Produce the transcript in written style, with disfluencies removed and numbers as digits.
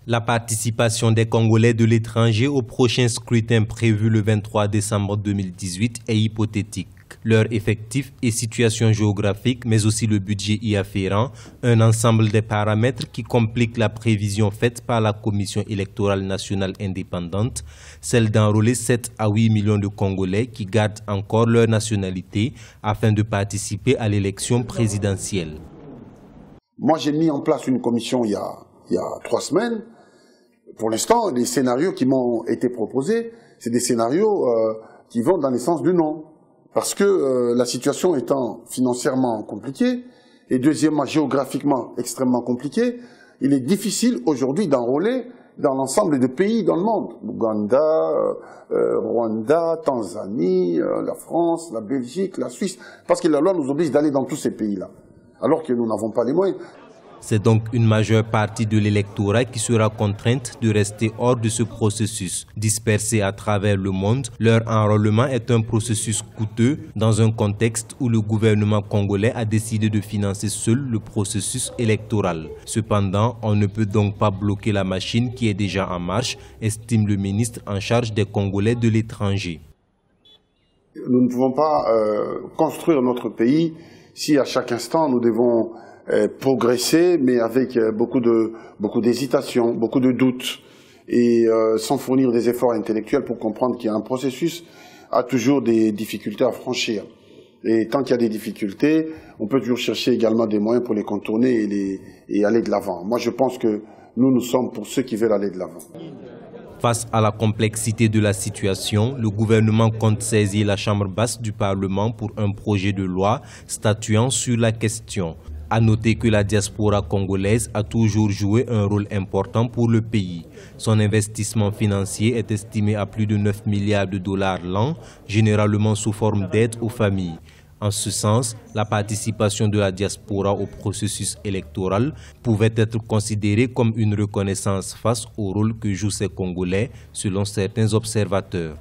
La participation des Congolais de l'étranger au prochain scrutin prévu le 23 décembre 2018 est hypothétique. Leur effectif et situation géographique, mais aussi le budget y afférent, un ensemble de paramètres qui compliquent la prévision faite par la Commission électorale nationale indépendante, celle d'enrôler 7 à 8 millions de Congolais qui gardent encore leur nationalité afin de participer à l'élection présidentielle. Moi, j'ai mis en place une commission il y a 3 semaines. Pour l'instant, les scénarios qui m'ont été proposés, c'est des scénarios qui vont dans le sens du non. Parce que la situation étant financièrement compliquée, et deuxièmement géographiquement extrêmement compliquée, il est difficile aujourd'hui d'enrôler dans l'ensemble des pays dans le monde. Ouganda, Rwanda, Tanzanie, la France, la Belgique, la Suisse, parce que la loi nous oblige d'aller dans tous ces pays-là, alors que nous n'avons pas les moyens. C'est donc une majeure partie de l'électorat qui sera contrainte de rester hors de ce processus. Dispersés à travers le monde, leur enrôlement est un processus coûteux dans un contexte où le gouvernement congolais a décidé de financer seul le processus électoral. Cependant, on ne peut donc pas bloquer la machine qui est déjà en marche, estime le ministre en charge des Congolais de l'étranger. Nous ne pouvons pas construire notre pays si à chaque instant nous devons progresser, mais avec beaucoup d'hésitation, beaucoup de doutes, et sans fournir des efforts intellectuels pour comprendre qu'il y a un processus a toujours des difficultés à franchir. Et tant qu'il y a des difficultés, on peut toujours chercher également des moyens pour les contourner et aller de l'avant. Moi, je pense que nous sommes pour ceux qui veulent aller de l'avant. Face à la complexité de la situation, le gouvernement compte saisir la Chambre basse du Parlement pour un projet de loi statuant sur la question. À noter que la diaspora congolaise a toujours joué un rôle important pour le pays. Son investissement financier est estimé à plus de 9 milliards de dollars l'an, généralement sous forme d'aide aux familles. En ce sens, la participation de la diaspora au processus électoral pouvait être considérée comme une reconnaissance face au rôle que jouent ces Congolais, selon certains observateurs.